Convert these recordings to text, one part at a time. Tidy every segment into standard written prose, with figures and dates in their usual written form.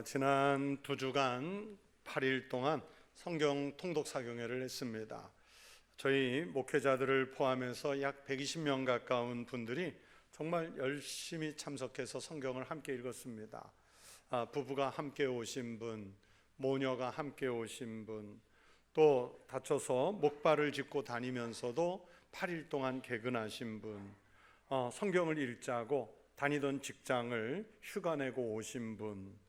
지난 2주간 8일 동안 성경 통독 사경회를 했습니다. 저희 목회자들을 포함해서 약 120명 가까운 분들이 정말 열심히 참석해서 성경을 함께 읽었습니다. 부부가 함께 오신 분, 모녀가 함께 오신 분, 또 다쳐서 목발을 짚고 다니면서도 8일 동안 개근하신 분, 성경을 읽자고 다니던 직장을 휴가 내고 오신 분,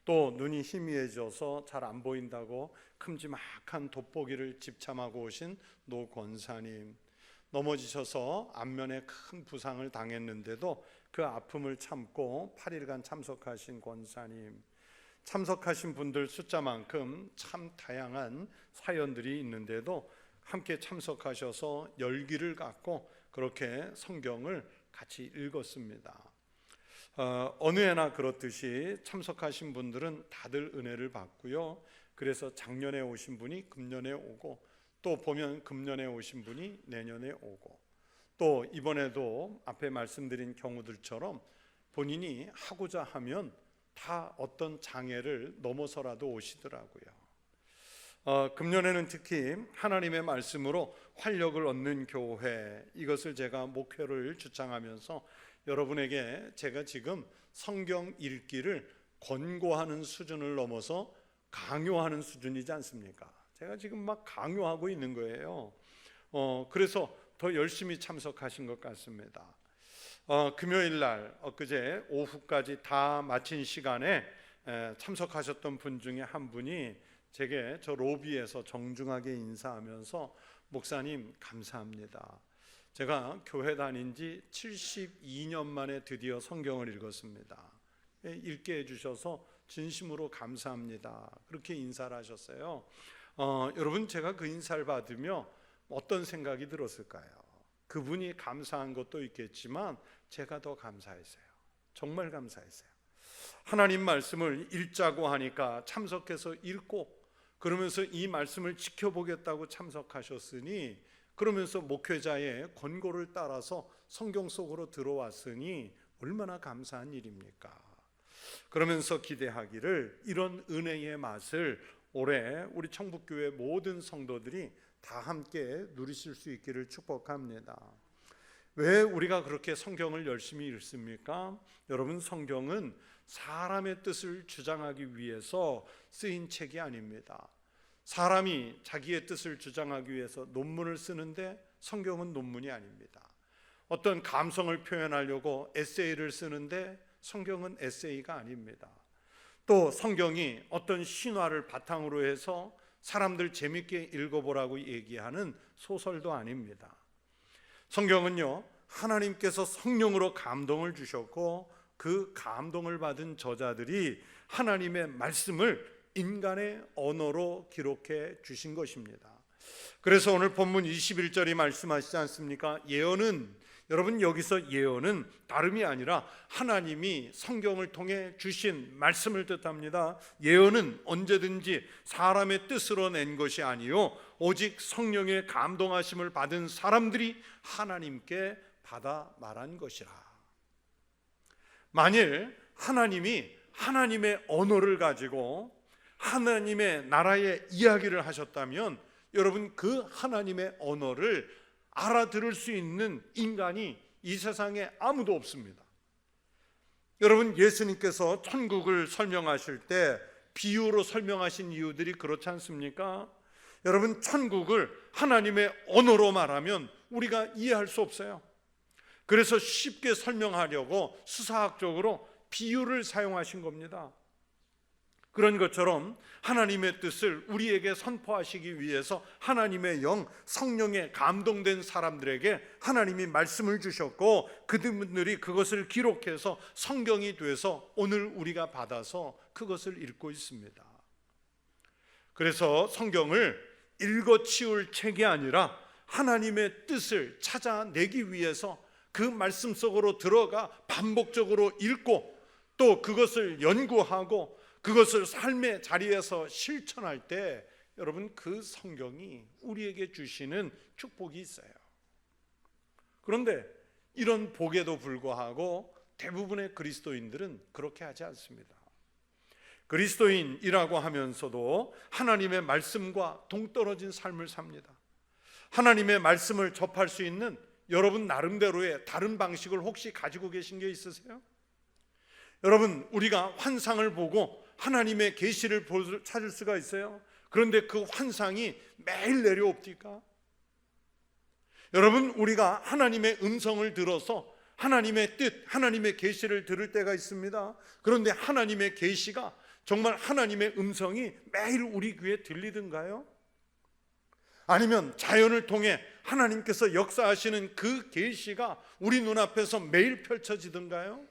또 눈이 희미해져서 잘 안 보인다고 큼지막한 돋보기를 집참하고 오신 노 권사님, 넘어지셔서 안면에 큰 부상을 당했는데도 그 아픔을 참고 8일간 참석하신 권사님, 참석하신 분들 숫자만큼 참 다양한 사연들이 있는데도 함께 참석하셔서 열기를 갖고 그렇게 성경을 같이 읽었습니다. 어느 해나 그렇듯이 참석하신 분들은 다들 은혜를 받고요. 그래서 작년에 오신 분이 금년에 오고, 또 보면 금년에 오신 분이 내년에 오고, 또 이번에도 앞에 말씀드린 경우들처럼 본인이 하고자 하면 다 어떤 장애를 넘어서라도 오시더라고요. 금년에는 특히 하나님의 말씀으로 활력을 얻는 교회, 이것을 제가 목표를 주장하면서 여러분에게 제가 지금 성경 읽기를 권고하는 수준을 넘어서 강요하는 수준이지 않습니까? 제가 지금 막 강요하고 있는 거예요. 그래서 더 열심히 참석하신 것 같습니다. 금요일 날 엊그제 오후까지 다 마친 시간에 참석하셨던 분 중에 한 분이 제게 저 로비에서 정중하게 인사하면서 목사님 감사합니다. 제가 교회 다닌 지 72년 만에 드디어 성경을 읽었습니다. 읽게 해주셔서 진심으로 감사합니다. 그렇게 인사를 하셨어요. 여러분, 제가 그 인사를 받으며 어떤 생각이 들었을까요? 그분이 감사한 것도 있겠지만 제가 더 감사했어요. 정말 감사했어요. 하나님 말씀을 읽자고 하니까 참석해서 읽고, 그러면서 이 말씀을 지켜보겠다고 참석하셨으니, 그러면서 목회자의 권고를 따라서 성경 속으로 들어왔으니 얼마나 감사한 일입니까? 그러면서 기대하기를 이런 은혜의 맛을 올해 우리 청북교회 모든 성도들이 다 함께 누리실 수 있기를 축복합니다. 왜 우리가 그렇게 성경을 열심히 읽습니까? 여러분, 성경은 사람의 뜻을 주장하기 위해서 쓰인 책이 아닙니다. 사람이 자기의 뜻을 주장하기 위해서 논문을 쓰는데 성경은 논문이 아닙니다. 어떤 감성을 표현하려고 에세이를 쓰는데 성경은 에세이가 아닙니다. 또 성경이 어떤 신화를 바탕으로 해서 사람들 재밌게 읽어보라고 얘기하는 소설도 아닙니다. 성경은요, 하나님께서 성령으로 감동을 주셨고 그 감동을 받은 저자들이 하나님의 말씀을 인간의 언어로 기록해 주신 것입니다. 그래서 오늘 본문 21절이 말씀하시지 않습니까? 예언은, 여러분, 여기서 예언은 다름이 아니라 하나님이 성경을 통해 주신 말씀을 뜻합니다. 예언은 언제든지 사람의 뜻으로 낸 것이 아니요 오직 성령의 감동하심을 받은 사람들이 하나님께 받아 말한 것이라. 만일 하나님이 하나님의 언어를 가지고 하나님의 나라의 이야기를 하셨다면 여러분, 그 하나님의 언어를 알아들을 수 있는 인간이 이 세상에 아무도 없습니다. 여러분, 예수님께서 천국을 설명하실 때 비유로 설명하신 이유들이 그렇지 않습니까? 여러분, 천국을 하나님의 언어로 말하면 우리가 이해할 수 없어요. 그래서 쉽게 설명하려고 수사학적으로 비유를 사용하신 겁니다. 그런 것처럼 하나님의 뜻을 우리에게 선포하시기 위해서 하나님의 영, 성령에 감동된 사람들에게 하나님이 말씀을 주셨고 그분들이 그것을 기록해서 성경이 돼서 오늘 우리가 받아서 그것을 읽고 있습니다. 그래서 성경을 읽어치울 책이 아니라 하나님의 뜻을 찾아내기 위해서 그 말씀 속으로 들어가 반복적으로 읽고 또 그것을 연구하고 그것을 삶의 자리에서 실천할 때 여러분, 그 성경이 우리에게 주시는 축복이 있어요. 그런데 이런 복에도 불구하고 대부분의 그리스도인들은 그렇게 하지 않습니다. 그리스도인이라고 하면서도 하나님의 말씀과 동떨어진 삶을 삽니다. 하나님의 말씀을 접할 수 있는 여러분 나름대로의 다른 방식을 혹시 가지고 계신 게 있으세요? 여러분, 우리가 환상을 보고 하나님의 계시를 찾을 수가 있어요. 그런데 그 환상이 매일 내려옵니까? 여러분, 우리가 하나님의 음성을 들어서 하나님의 뜻, 하나님의 계시를 들을 때가 있습니다. 그런데 하나님의 계시가 정말 하나님의 음성이 매일 우리 귀에 들리던가요? 아니면 자연을 통해 하나님께서 역사하시는 그 계시가 우리 눈앞에서 매일 펼쳐지던가요?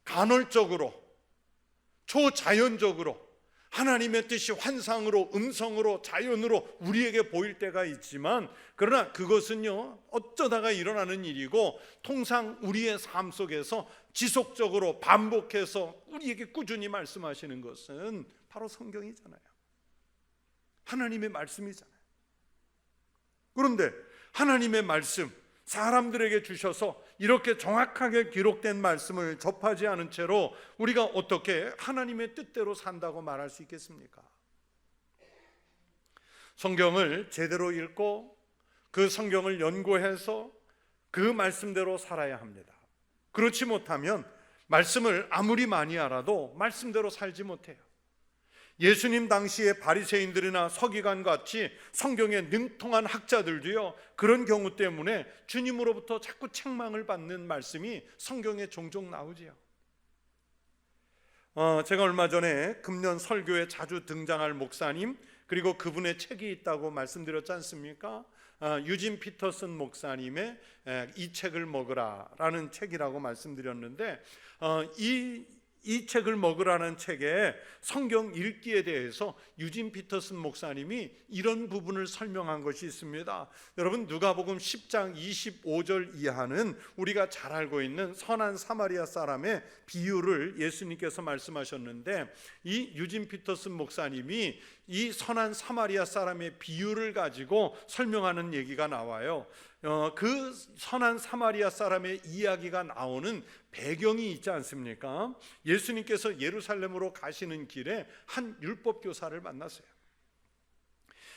간헐적으로, 초자연적으로 하나님의 뜻이 환상으로, 음성으로, 자연으로 우리에게 보일 때가 있지만, 그러나 그것은요 어쩌다가 일어나는 일이고, 통상 우리의 삶 속에서 지속적으로 반복해서 우리에게 꾸준히 말씀하시는 것은 바로 성경이잖아요. 하나님의 말씀이잖아요. 그런데 하나님의 말씀, 사람들에게 주셔서 이렇게 정확하게 기록된 말씀을 접하지 않은 채로 우리가 어떻게 하나님의 뜻대로 산다고 말할 수 있겠습니까? 성경을 제대로 읽고 그 성경을 연구해서 그 말씀대로 살아야 합니다. 그렇지 못하면 말씀을 아무리 많이 알아도 말씀대로 살지 못해요. 예수님 당시의 바리새인들이나 서기관 같이 성경에 능통한 학자들도요, 그런 경우 때문에 주님으로부터 자꾸 책망을 받는 말씀이 성경에 종종 나오지요. 제가 얼마 전에 금년 설교에 자주 등장할 목사님, 그리고 그분의 책이 있다고 말씀드렸지 않습니까? 유진 피터슨 목사님의 이 책을 먹으라라는 책이라고 말씀드렸는데, 이 책을 먹으라는 책에 성경 읽기에 대해서 유진 피터슨 목사님이 이런 부분을 설명한 것이 있습니다. 여러분, 누가복음 10장 25절 이하는 우리가 잘 알고 있는 선한 사마리아 사람의 비유를 예수님께서 말씀하셨는데, 이 유진 피터슨 목사님이 이 선한 사마리아 사람의 비유를 가지고 설명하는 얘기가 나와요. 그 선한 사마리아 사람의 이야기가 나오는 배경이 있지 않습니까? 예수님께서 예루살렘으로 가시는 길에 한 율법교사를 만났어요.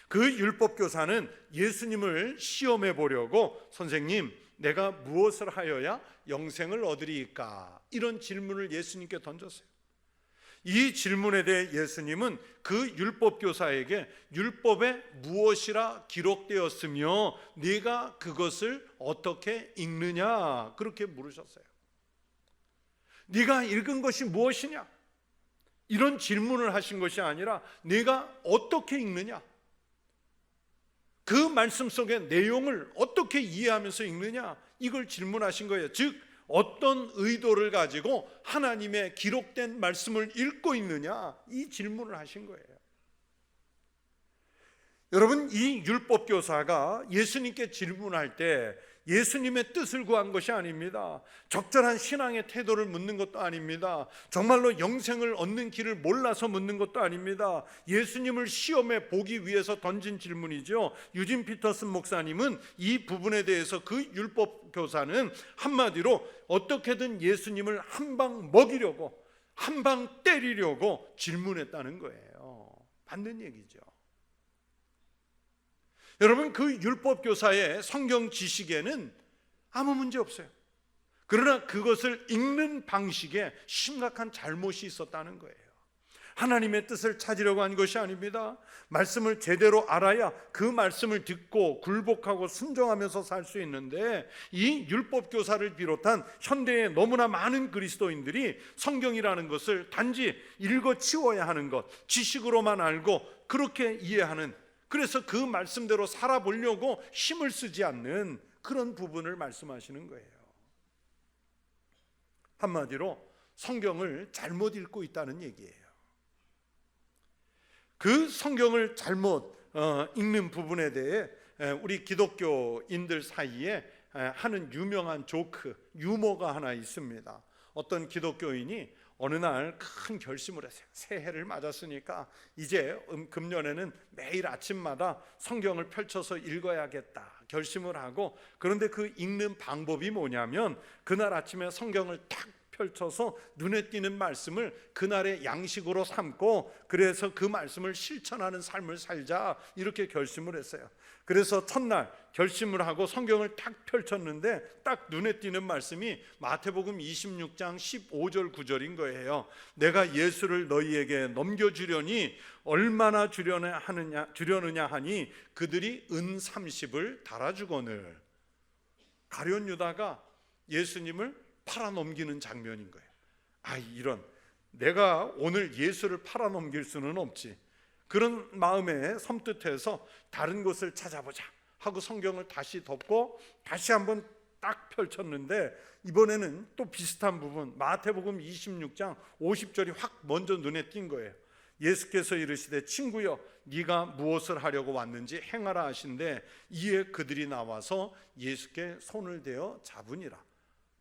그 율법교사는 예수님을 시험해 보려고, 선생님, 내가 무엇을 하여야 영생을 얻으리이까? 이런 질문을 예수님께 던졌어요. 이 질문에 대해 예수님은 그 율법교사에게 율법에 무엇이라 기록되었으며 네가 그것을 어떻게 읽느냐, 그렇게 물으셨어요. 네가 읽은 것이 무엇이냐, 이런 질문을 하신 것이 아니라 네가 어떻게 읽느냐, 그 말씀 속의 내용을 어떻게 이해하면서 읽느냐, 이걸 질문하신 거예요. 즉, 어떤 의도를 가지고 하나님의 기록된 말씀을 읽고 있느냐, 이 질문을 하신 거예요. 여러분, 이 율법교사가 예수님께 질문할 때 예수님의 뜻을 구한 것이 아닙니다. 적절한 신앙의 태도를 묻는 것도 아닙니다. 정말로 영생을 얻는 길을 몰라서 묻는 것도 아닙니다. 예수님을 시험해 보기 위해서 던진 질문이죠. 유진 피터슨 목사님은 이 부분에 대해서 그 율법교사는 한마디로 어떻게든 예수님을 한 방 먹이려고, 한 방 때리려고 질문했다는 거예요. 맞는 얘기죠. 여러분, 그 율법교사의 성경 지식에는 아무 문제 없어요. 그러나 그것을 읽는 방식에 심각한 잘못이 있었다는 거예요. 하나님의 뜻을 찾으려고 한 것이 아닙니다. 말씀을 제대로 알아야 그 말씀을 듣고 굴복하고 순종하면서 살 수 있는데, 이 율법교사를 비롯한 현대의 너무나 많은 그리스도인들이 성경이라는 것을 단지 읽어치워야 하는 것, 지식으로만 알고 그렇게 이해하는, 그래서 그 말씀대로 살아보려고 힘을 쓰지 않는 그런 부분을 말씀하시는 거예요. 한마디로 성경을 잘못 읽고 있다는 얘기예요. 그 성경을 잘못 읽는 부분에 대해 우리 기독교인들 사이에 하는 유명한 조크, 유머가 하나 있습니다. 어떤 기독교인이 어느 날 큰 결심을 했어요. 새해를 맞았으니까 이제 금년에는 매일 아침마다 성경을 펼쳐서 읽어야겠다 결심을 하고, 그런데 그 읽는 방법이 뭐냐면 그날 아침에 성경을 탁 펼쳐서 눈에 띄는 말씀을 그날의 양식으로 삼고 그래서 그 말씀을 실천하는 삶을 살자 이렇게 결심을 했어요. 그래서 첫날 결심을 하고 성경을 딱 펼쳤는데 딱 눈에 띄는 말씀이 마태복음 26장 15절 9절인 거예요. 내가 예수를 너희에게 넘겨주려니 얼마나 주려느냐 하니 그들이 은 30을 달아주거늘. 가룟 유다가 예수님을 팔아넘기는 장면인 거예요. 이런, 내가 오늘 예수를 팔아넘길 수는 없지. 그런 마음에 섬뜩해서 다른 곳을 찾아보자 하고 성경을 다시 덮고 다시 한번 딱 펼쳤는데 이번에는 또 비슷한 부분, 마태복음 26장 50절이 확 먼저 눈에 띈 거예요. 예수께서 이르시되 친구여 네가 무엇을 하려고 왔는지 행하라 하신대 이에 그들이 나와서 예수께 손을 대어 잡으니라.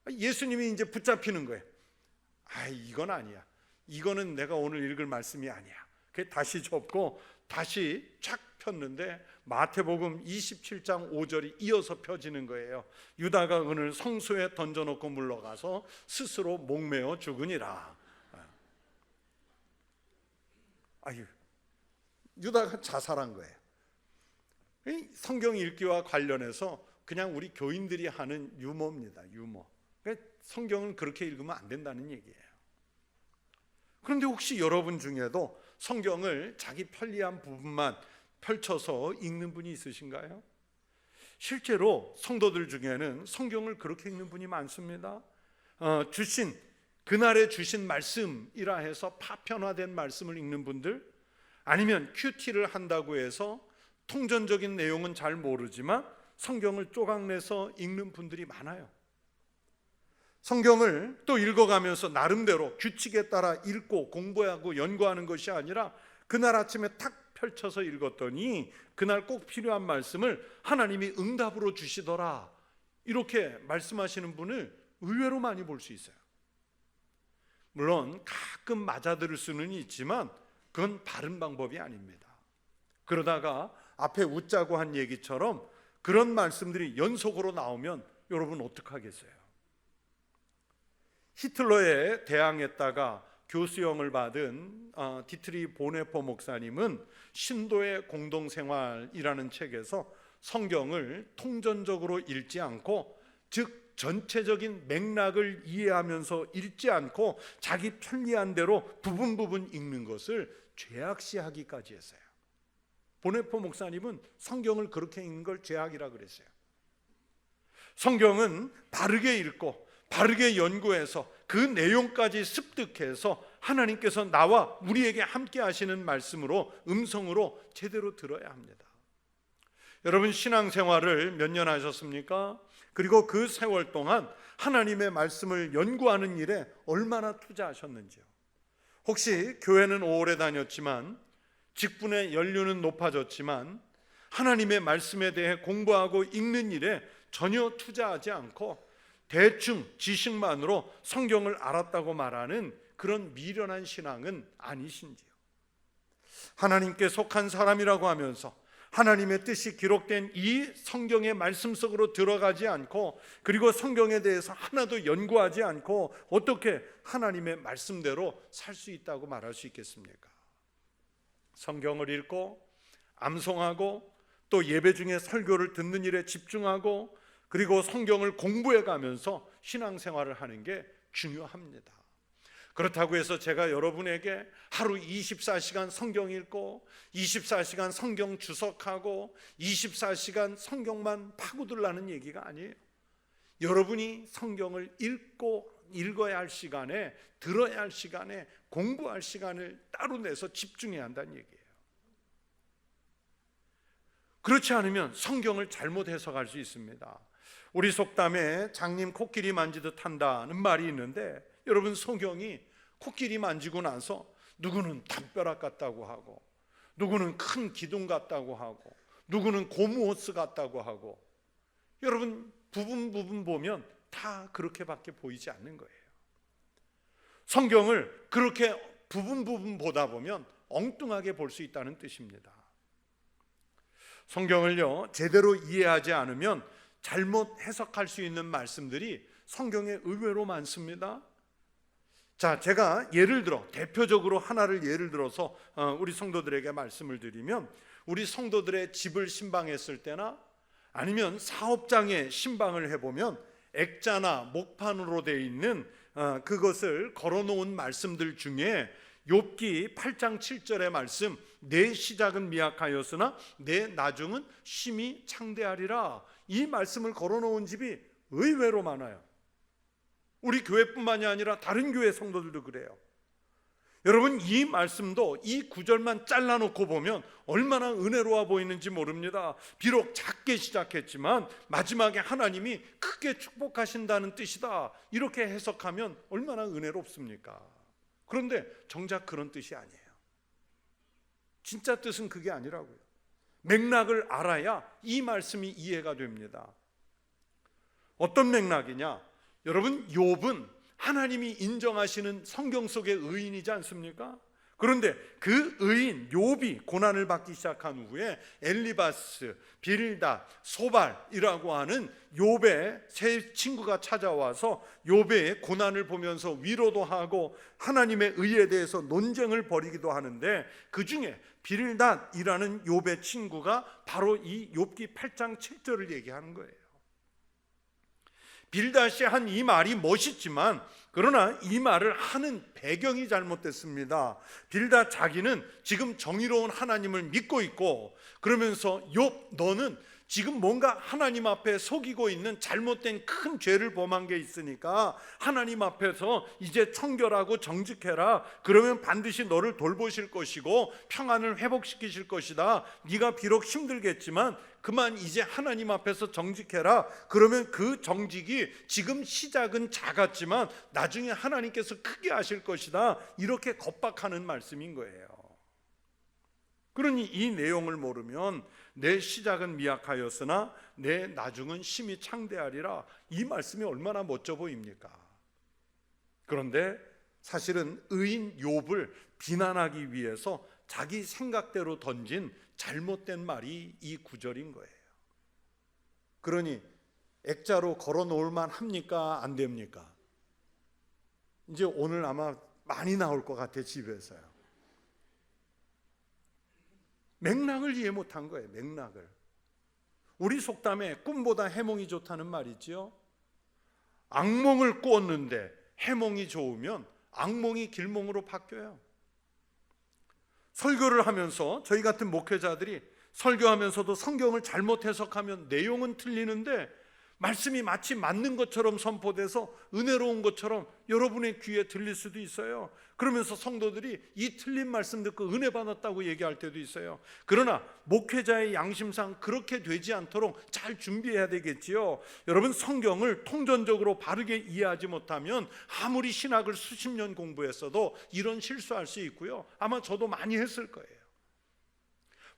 예수님이 이제 붙잡히는 거예요. 이건 아니야. 이거는 내가 오늘 읽을 말씀이 아니야. 다시 접고 다시 쫙 폈는데 마태복음 27장 5절이 이어서 펴지는 거예요. 유다가 은을 성소에 던져놓고 물러가서 스스로 목매어 죽으니라. 유다가 자살한 거예요. 성경 읽기와 관련해서 그냥 우리 교인들이 하는 유머입니다. 유머. 성경은 그렇게 읽으면 안 된다는 얘기예요. 그런데 혹시 여러분 중에도 성경을 자기 편리한 부분만 펼쳐서 읽는 분이 있으신가요? 실제로 성도들 중에는 성경을 그렇게 읽는 분이 많습니다. 그날에 주신 말씀이라 해서 파편화된 말씀을 읽는 분들, 아니면 큐티를 한다고 해서 통전적인 내용은 잘 모르지만 성경을 쪼각내서 읽는 분들이 많아요. 성경을 또 읽어가면서 나름대로 규칙에 따라 읽고 공부하고 연구하는 것이 아니라 그날 아침에 탁 펼쳐서 읽었더니 그날 꼭 필요한 말씀을 하나님이 응답으로 주시더라, 이렇게 말씀하시는 분을 의외로 많이 볼 수 있어요. 물론 가끔 맞아들을 수는 있지만 그건 바른 방법이 아닙니다. 그러다가 앞에 웃자고 한 얘기처럼 그런 말씀들이 연속으로 나오면 여러분 어떡하겠어요? 히틀러에 대항했다가 교수형을 받은 디트리 보네퍼 목사님은 신도의 공동생활이라는 책에서 성경을 통전적으로 읽지 않고, 즉 전체적인 맥락을 이해하면서 읽지 않고 자기 편리한 대로 부분 읽는 것을 죄악시하기까지 했어요. 보네퍼 목사님은 성경을 그렇게 읽는 걸 죄악이라 그랬어요. 성경은 바르게 읽고 바르게 연구해서 그 내용까지 습득해서 하나님께서 나와 우리에게 함께 하시는 말씀으로, 음성으로 제대로 들어야 합니다. 여러분 신앙생활을 몇 년 하셨습니까? 그리고 그 세월 동안 하나님의 말씀을 연구하는 일에 얼마나 투자하셨는지요? 혹시 교회는 오래 다녔지만, 직분의 연륜은 높아졌지만 하나님의 말씀에 대해 공부하고 읽는 일에 전혀 투자하지 않고 대충 지식만으로 성경을 알았다고 말하는 그런 미련한 신앙은 아니신지요? 하나님께 속한 사람이라고 하면서 하나님의 뜻이 기록된 이 성경의 말씀 속으로 들어가지 않고, 그리고 성경에 대해서 하나도 연구하지 않고 어떻게 하나님의 말씀대로 살 수 있다고 말할 수 있겠습니까? 성경을 읽고 암송하고 또 예배 중에 설교를 듣는 일에 집중하고 그리고 성경을 공부해 가면서 신앙생활을 하는 게 중요합니다. 그렇다고 해서 제가 여러분에게 하루 24시간 성경 읽고 24시간 성경 주석하고 24시간 성경만 파고들라는 얘기가 아니에요. 여러분이 성경을 읽어야 할 시간에, 들어야 할 시간에, 공부할 시간을 따로 내서 집중해야 한다는 얘기예요. 그렇지 않으면 성경을 잘못 해석할 수 있습니다. 우리 속담에 장님 코끼리 만지듯 한다는 말이 있는데, 여러분 성경이 코끼리 만지고 나서 누구는 담벼락 같다고 하고, 누구는 큰 기둥 같다고 하고, 누구는 고무호스 같다고 하고, 여러분 부분 보면 다 그렇게밖에 보이지 않는 거예요. 성경을 그렇게 부분 보다 보면 엉뚱하게 볼 수 있다는 뜻입니다. 성경을요 제대로 이해하지 않으면 잘못 해석할 수 있는 말씀들이 성경에 의외로 많습니다. 자, 제가 예를 들어 대표적으로 하나를 예를 들어서 우리 성도들에게 말씀을 드리면, 우리 성도들의 집을 신방했을 때나 아니면 사업장에 신방을 해보면 액자나 목판으로 되어 있는 그것을 걸어놓은 말씀들 중에 욥기 8장 7절의 말씀, 내 시작은 미약하였으나 내 나중은 심히 창대하리라, 이 말씀을 걸어놓은 집이 의외로 많아요. 우리 교회뿐만이 아니라 다른 교회 성도들도 그래요. 여러분, 이 말씀도 이 구절만 잘라놓고 보면 얼마나 은혜로워 보이는지 모릅니다. 비록 작게 시작했지만 마지막에 하나님이 크게 축복하신다는 뜻이다, 이렇게 해석하면 얼마나 은혜롭습니까? 그런데 정작 그런 뜻이 아니에요. 진짜 뜻은 그게 아니라고요. 맥락을 알아야 이 말씀이 이해가 됩니다. 어떤 맥락이냐? 여러분, 욥은 하나님이 인정하시는 성경 속의 의인이지 않습니까? 그런데 그 의인 욥이 고난을 받기 시작한 후에 엘리바스, 빌닷, 소발이라고 하는 욥의 세 친구가 찾아와서 욥의 고난을 보면서 위로도 하고 하나님의 의에 대해서 논쟁을 벌이기도 하는데, 그 중에 빌닷이라는 욥의 친구가 바로 이 욥기 8장 7절을 얘기하는 거예요. 빌닷이 한 이 말이 멋있지만 그러나 이 말을 하는 배경이 잘못됐습니다. 빌닷 자기는 지금 정의로운 하나님을 믿고 있고, 그러면서 욥, 너는 지금 뭔가 하나님 앞에 속이고 있는 잘못된 큰 죄를 범한 게 있으니까 하나님 앞에서 이제 청결하고 정직해라. 그러면 반드시 너를 돌보실 것이고 평안을 회복시키실 것이다. 네가 비록 힘들겠지만 그만 이제 하나님 앞에서 정직해라. 그러면 그 정직이 지금 시작은 작았지만 나중에 하나님께서 크게 하실 것이다. 이렇게 겁박하는 말씀인 거예요. 그러니 이 내용을 모르면 내 시작은 미약하였으나 내 나중은 심히 창대하리라, 이 말씀이 얼마나 멋져 보입니까? 그런데 사실은 의인 욥을 비난하기 위해서 자기 생각대로 던진 잘못된 말이 이 구절인 거예요. 그러니 액자로 걸어 놓을 만 합니까? 안 됩니까? 이제 오늘 아마 많이 나올 것 같아, 집에서요. 맥락을 이해 못한 거예요. 맥락을. 우리 속담에 꿈보다 해몽이 좋다는 말이지요. 악몽을 꾸었는데 해몽이 좋으면 악몽이 길몽으로 바뀌어요. 설교를 하면서 저희 같은 목회자들이 설교하면서도 성경을 잘못 해석하면 내용은 틀리는데 말씀이 마치 맞는 것처럼 선포돼서 은혜로운 것처럼 여러분의 귀에 들릴 수도 있어요. 그러면서 성도들이 이 틀린 말씀 듣고 은혜 받았다고 얘기할 때도 있어요. 그러나 목회자의 양심상 그렇게 되지 않도록 잘 준비해야 되겠지요. 여러분, 성경을 통전적으로 바르게 이해하지 못하면 아무리 신학을 수십 년 공부했어도 이런 실수할 수 있고요. 아마 저도 많이 했을 거예요.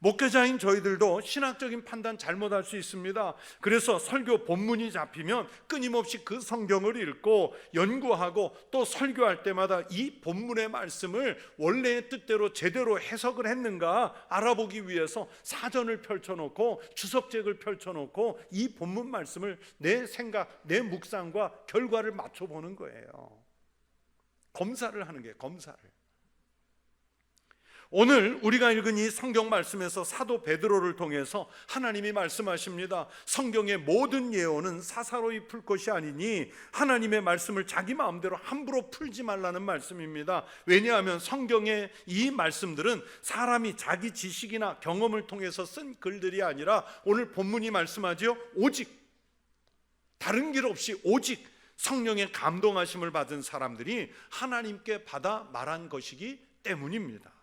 목회자인 저희들도 신학적인 판단 잘못할 수 있습니다. 그래서 설교 본문이 잡히면 끊임없이 그 성경을 읽고 연구하고 또 설교할 때마다 이 본문의 말씀을 원래의 뜻대로 제대로 해석을 했는가 알아보기 위해서 사전을 펼쳐놓고 주석책을 펼쳐놓고 이 본문 말씀을 내 생각, 내 묵상과 결과를 맞춰보는 거예요. 검사를 하는 게 검사를. 오늘 우리가 읽은 이 성경 말씀에서 사도 베드로를 통해서 하나님이 말씀하십니다. 성경의 모든 예언은 사사로이 풀 것이 아니니 하나님의 말씀을 자기 마음대로 함부로 풀지 말라는 말씀입니다. 왜냐하면 성경의 이 말씀들은 사람이 자기 지식이나 경험을 통해서 쓴 글들이 아니라 오늘 본문이 말씀하지요. 오직 다른 길 없이 오직 성령의 감동하심을 받은 사람들이 하나님께 받아 말한 것이기 때문입니다.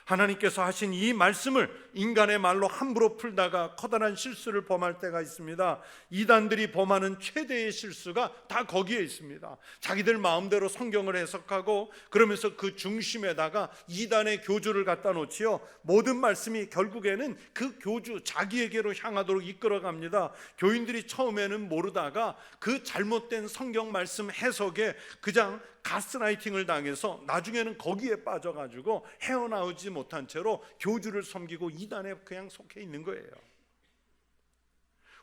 하나님께서 하신 이 말씀을 인간의 말로 함부로 풀다가 커다란 실수를 범할 때가 있습니다. 이단들이 범하는 최대의 실수가 다 거기에 있습니다. 자기들 마음대로 성경을 해석하고 그러면서 그 중심에다가 이단의 교주를 갖다 놓지요. 모든 말씀이 결국에는 그 교주 자기에게로 향하도록 이끌어갑니다. 교인들이 처음에는 모르다가 그 잘못된 성경 말씀 해석에 그냥 가스라이팅을 당해서 나중에는 거기에 빠져가지고 헤어나오지 못한 채로 교주를 섬기고 이단에 그냥 속해 있는 거예요.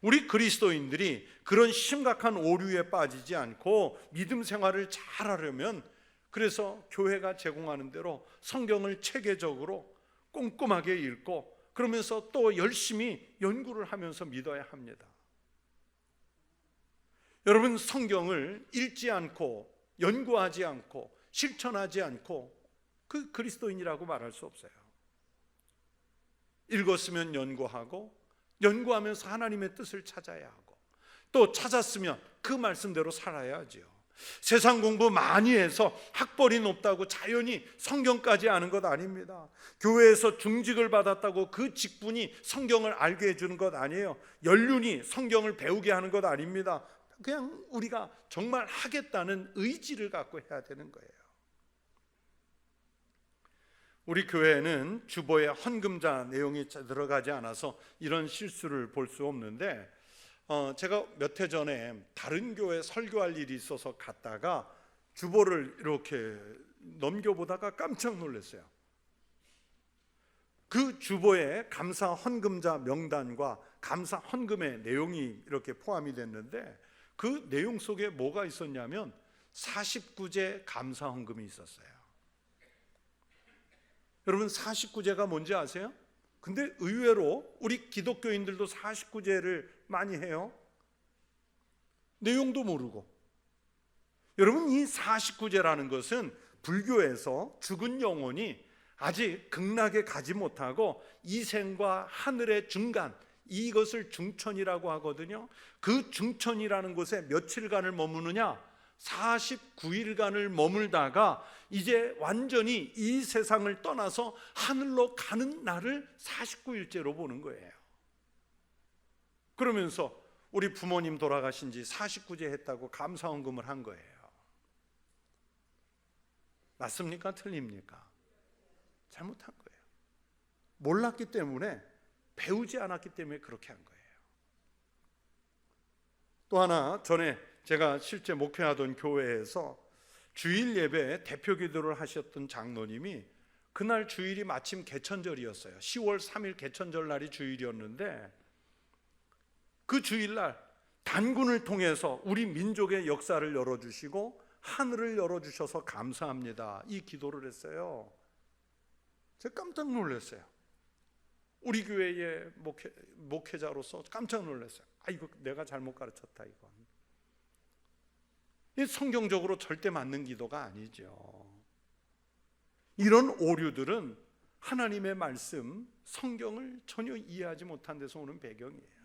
우리 그리스도인들이 그런 심각한 오류에 빠지지 않고 믿음 생활을 잘하려면 그래서 교회가 제공하는 대로 성경을 체계적으로 꼼꼼하게 읽고 그러면서 또 열심히 연구를 하면서 믿어야 합니다. 여러분, 성경을 읽지 않고 연구하지 않고 실천하지 않고 그 그리스도인이라고 말할 수 없어요. 읽었으면 연구하고 연구하면서 하나님의 뜻을 찾아야 하고 또 찾았으면 그 말씀대로 살아야지요. 세상 공부 많이 해서 학벌이 높다고 자연히 성경까지 아는 것 아닙니다. 교회에서 중직을 받았다고 그 직분이 성경을 알게 해주는 것 아니에요. 연륜이 성경을 배우게 하는 것 아닙니다. 그냥 우리가 정말 하겠다는 의지를 갖고 해야 되는 거예요. 우리 교회는 주보에 헌금자 내용이 들어가지 않아서 이런 실수를 볼 수 없는데 제가 몇 해 전에 다른 교회 설교할 일이 있어서 갔다가 주보를 이렇게 넘겨보다가 깜짝 놀랐어요. 그 주보에 감사 헌금자 명단과 감사 헌금의 내용이 이렇게 포함이 됐는데 그 내용 속에 뭐가 있었냐면 49제 감사 헌금이 있었어요. 여러분, 49제가 뭔지 아세요? 근데 의외로 우리 기독교인들도 49제를 많이 해요. 내용도 모르고. 여러분, 이 49제라는 것은 불교에서 죽은 영혼이 아직 극락에 가지 못하고 이생과 하늘의 중간, 이것을 중천이라고 하거든요. 그 중천이라는 곳에 며칠간을 머무느냐? 49일간을 머물다가 이제 완전히 이 세상을 떠나서 하늘로 가는 날을 49일째로 보는 거예요. 그러면서 우리 부모님 돌아가신 지 49제 했다고 감사헌금을 한 거예요. 맞습니까? 틀립니까? 잘못한 거예요. 몰랐기 때문에, 배우지 않았기 때문에 그렇게 한 거예요. 또 하나, 전에 제가 실제 목회하던 교회에서 주일 예배에 대표 기도를 하셨던 장로님이 그날 주일이 마침 개천절이었어요. 10월 3일 개천절 날이 주일이었는데 그 주일날 단군을 통해서 우리 민족의 역사를 열어주시고 하늘을 열어주셔서 감사합니다, 이 기도를 했어요. 제가 깜짝 놀랐어요. 우리 교회의 목회자로서 깜짝 놀랐어요. 이거 내가 잘못 가르쳤다, 이건. 이 성경적으로 절대 맞는 기도가 아니죠. 이런 오류들은 하나님의 말씀, 성경을 전혀 이해하지 못한 데서 오는 배경이에요.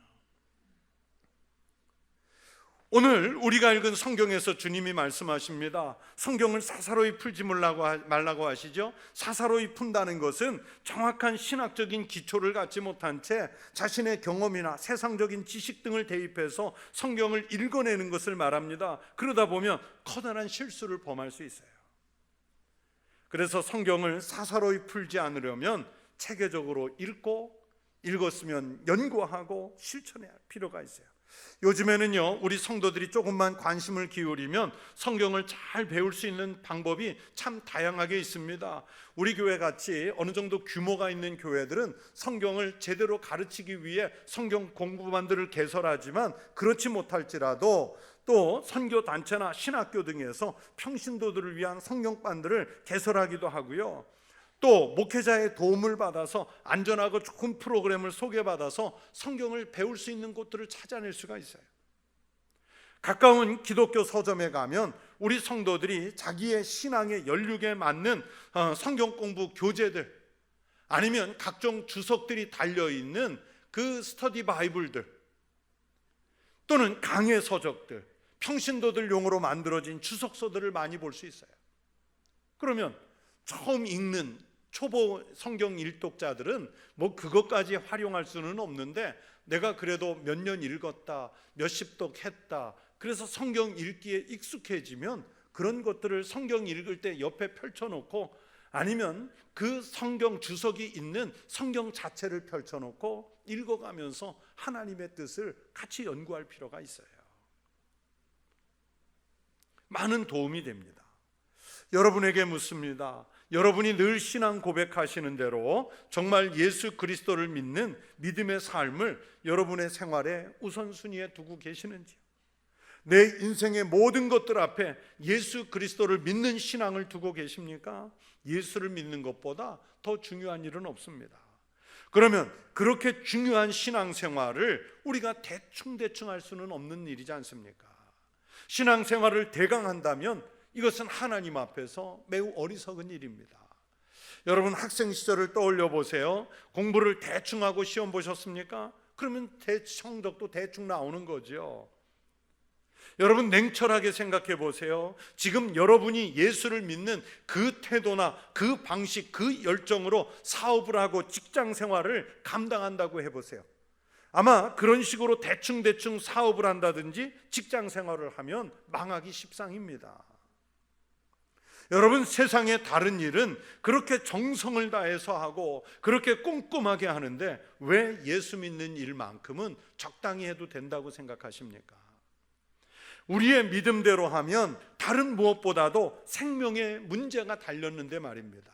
오늘 우리가 읽은 성경에서 주님이 말씀하십니다. 성경을 사사로이 풀지 말라고 하시죠. 사사로이 푼다는 것은 정확한 신학적인 기초를 갖지 못한 채 자신의 경험이나 세상적인 지식 등을 대입해서 성경을 읽어내는 것을 말합니다. 그러다 보면 커다란 실수를 범할 수 있어요. 그래서 성경을 사사로이 풀지 않으려면 체계적으로 읽었으면 연구하고 실천해야 할 필요가 있어요. 요즘에는요, 우리 성도들이 조금만 관심을 기울이면 성경을 잘 배울 수 있는 방법이 참 다양하게 있습니다. 우리 교회 같이 어느 정도 규모가 있는 교회들은 성경을 제대로 가르치기 위해 성경 공부반들을 개설하지만 그렇지 못할지라도 또 선교단체나 신학교 등에서 평신도들을 위한 성경반들을 개설하기도 하고요, 또 목회자의 도움을 받아서 안전하고 좋은 프로그램을 소개받아서 성경을 배울 수 있는 곳들을 찾아낼 수가 있어요. 가까운 기독교 서점에 가면 우리 성도들이 자기의 신앙의 연륜에 맞는 성경 공부 교재들, 아니면 각종 주석들이 달려있는 그 스터디 바이블들, 또는 강해 서적들, 평신도들 용으로 만들어진 주석서들을 많이 볼 수 있어요. 그러면 처음 읽는 초보 성경 일독자들은 뭐 그것까지 활용할 수는 없는데, 내가 그래도 몇 년 읽었다, 몇십 독 했다, 그래서 성경 읽기에 익숙해지면 그런 것들을 성경 읽을 때 옆에 펼쳐놓고, 아니면 그 성경 주석이 있는 성경 자체를 펼쳐놓고 읽어가면서 하나님의 뜻을 같이 연구할 필요가 있어요. 많은 도움이 됩니다. 여러분에게 묻습니다. 여러분이 늘 신앙 고백하시는 대로 정말 예수 그리스도를 믿는 믿음의 삶을 여러분의 생활에 우선순위에 두고 계시는지요? 내 인생의 모든 것들 앞에 예수 그리스도를 믿는 신앙을 두고 계십니까? 예수를 믿는 것보다 더 중요한 일은 없습니다. 그러면 그렇게 중요한 신앙생활을 우리가 대충 할 수는 없는 일이지 않습니까? 신앙생활을 대강한다면 이것은 하나님 앞에서 매우 어리석은 일입니다. 여러분, 학생 시절을 떠올려 보세요. 공부를 대충 하고 시험 보셨습니까? 그러면 성적도 대충 나오는 거죠. 여러분, 냉철하게 생각해 보세요. 지금 여러분이 예수를 믿는 그 태도나 그 방식, 그 열정으로 사업을 하고 직장 생활을 감당한다고 해보세요. 아마 그런 식으로 대충 사업을 한다든지 직장 생활을 하면 망하기 십상입니다. 여러분, 세상의 다른 일은 그렇게 정성을 다해서 하고 그렇게 꼼꼼하게 하는데 왜 예수 믿는 일만큼은 적당히 해도 된다고 생각하십니까? 우리의 믿음대로 하면 다른 무엇보다도 생명에 문제가 달렸는데 말입니다.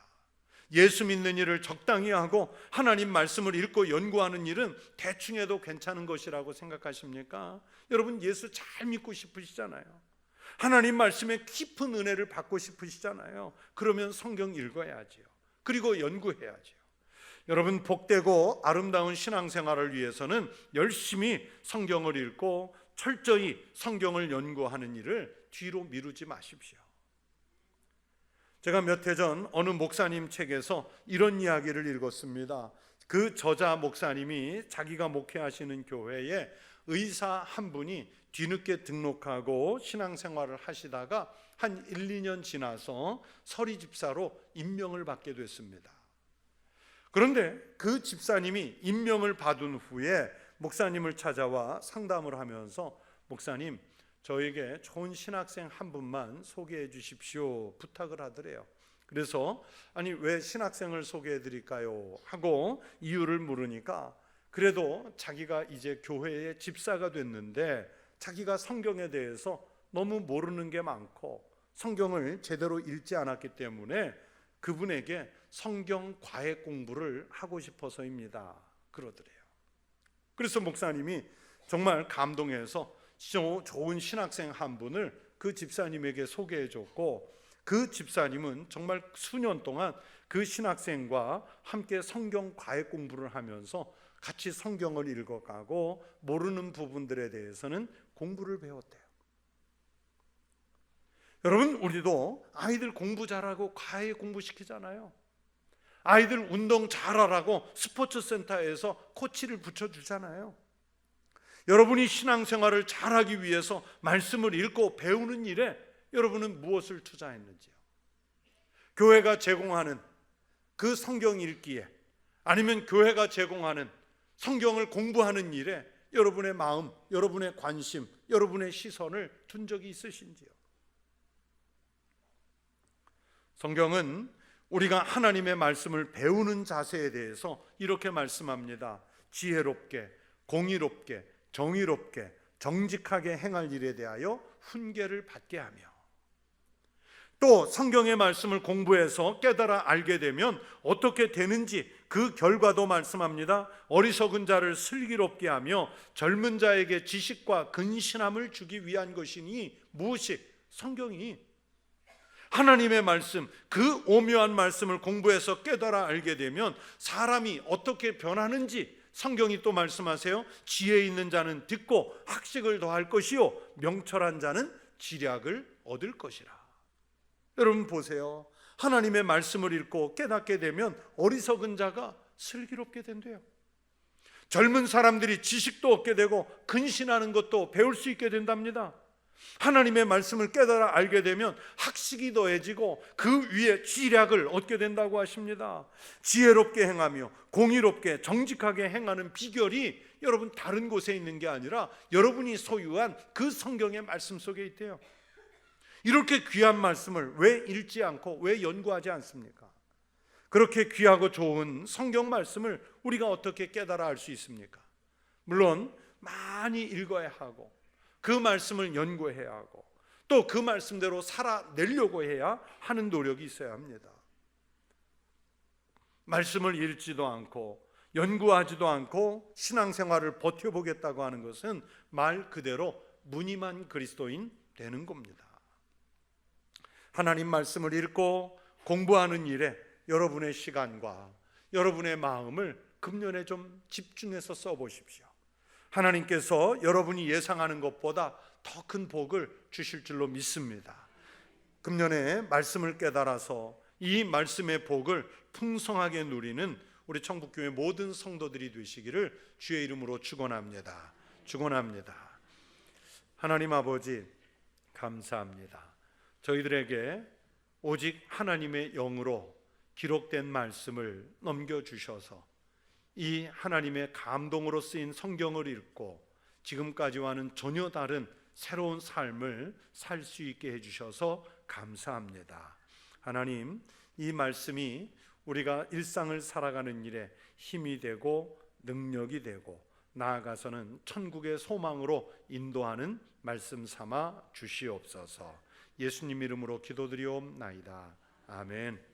예수 믿는 일을 적당히 하고 하나님 말씀을 읽고 연구하는 일은 대충 해도 괜찮은 것이라고 생각하십니까? 여러분, 예수 잘 믿고 싶으시잖아요. 하나님 말씀에 깊은 은혜를 받고 싶으시잖아요. 그러면 성경 읽어야지요. 그리고 연구해야지요. 여러분, 복되고 아름다운 신앙생활을 위해서는 열심히 성경을 읽고 철저히 성경을 연구하는 일을 뒤로 미루지 마십시오. 제가 몇 해 전 어느 목사님 책에서 이런 이야기를 읽었습니다. 그 저자 목사님이 자기가 목회하시는 교회에 의사 한 분이 뒤늦게 등록하고 신앙생활을 하시다가 한 1, 2년 지나서 서리 집사로 임명을 받게 됐습니다. 그런데 그 집사님이 임명을 받은 후에 목사님을 찾아와 상담을 하면서 목사님, 저에게 좋은 신학생 한 분만 소개해 주십시오 부탁을 하더래요. 그래서 아니 왜 신학생을 소개해 드릴까요? 하고 이유를 물으니까 그래도 자기가 이제 교회의 집사가 됐는데 자기가 성경에 대해서 너무 모르는 게 많고 성경을 제대로 읽지 않았기 때문에 그분에게 성경 과외 공부를 하고 싶어서입니다 그러더래요. 그래서 목사님이 정말 감동해서 좋은 신학생 한 분을 그 집사님에게 소개해 줬고 그 집사님은 정말 수년 동안 그 신학생과 함께 성경 과외 공부를 하면서 같이 성경을 읽어가고 모르는 부분들에 대해서는 공부를 배웠대요. 여러분, 우리도 아이들 공부 잘하고 과외 공부시키잖아요. 아이들 운동 잘하라고 스포츠 센터에서 코치를 붙여주잖아요. 여러분이 신앙생활을 잘하기 위해서 말씀을 읽고 배우는 일에 여러분은 무엇을 투자했는지요? 교회가 제공하는 그 성경 읽기에 아니면 교회가 제공하는 성경을 공부하는 일에 여러분의 마음, 여러분의 관심, 여러분의 시선을 둔 적이 있으신지요? 성경은 우리가 하나님의 말씀을 배우는 자세에 대해서 이렇게 말씀합니다. 지혜롭게, 공의롭게, 정의롭게, 정직하게 행할 일에 대하여 훈계를 받게 하며, 또 성경의 말씀을 공부해서 깨달아 알게 되면 어떻게 되는지 그 결과도 말씀합니다. 어리석은 자를 슬기롭게 하며 젊은 자에게 지식과 근신함을 주기 위한 것이니 무엇이? 성경이 하나님의 말씀, 그 오묘한 말씀을 공부해서 깨달아 알게 되면 사람이 어떻게 변하는지 성경이 또 말씀하세요. 지혜 있는 자는 듣고 학식을 더할 것이요 명철한 자는 지략을 얻을 것이라. 여러분 보세요. 하나님의 말씀을 읽고 깨닫게 되면 어리석은 자가 슬기롭게 된대요. 젊은 사람들이 지식도 얻게 되고 근신하는 것도 배울 수 있게 된답니다. 하나님의 말씀을 깨달아 알게 되면 학식이 더해지고 그 위에 지략을 얻게 된다고 하십니다. 지혜롭게 행하며 공의롭게 정직하게 행하는 비결이 여러분 다른 곳에 있는 게 아니라 여러분이 소유한 그 성경의 말씀 속에 있대요. 이렇게 귀한 말씀을 왜 읽지 않고 왜 연구하지 않습니까? 그렇게 귀하고 좋은 성경 말씀을 우리가 어떻게 깨달아 알 수 있습니까? 물론 많이 읽어야 하고 그 말씀을 연구해야 하고 또 그 말씀대로 살아내려고 해야 하는 노력이 있어야 합니다. 말씀을 읽지도 않고 연구하지도 않고 신앙생활을 버텨보겠다고 하는 것은 말 그대로 무늬만 그리스도인 되는 겁니다. 하나님 말씀을 읽고 공부하는 일에 여러분의 시간과 여러분의 마음을 금년에 좀 집중해서 써보십시오. 하나님께서 여러분이 예상하는 것보다 더 큰 복을 주실 줄로 믿습니다. 금년에 말씀을 깨달아서 이 말씀의 복을 풍성하게 누리는 우리 청북교회 모든 성도들이 되시기를 주의 이름으로 축원합니다. 축원합니다. 하나님 아버지 감사합니다. 저희들에게 오직 하나님의 영으로 기록된 말씀을 넘겨주셔서 이 하나님의 감동으로 쓰인 성경을 읽고 지금까지와는 전혀 다른 새로운 삶을 살 수 있게 해주셔서 감사합니다. 하나님, 이 말씀이 우리가 일상을 살아가는 일에 힘이 되고 능력이 되고 나아가서는 천국의 소망으로 인도하는 말씀 삼아 주시옵소서. 예수님 이름으로 기도드리옵나이다. 아멘.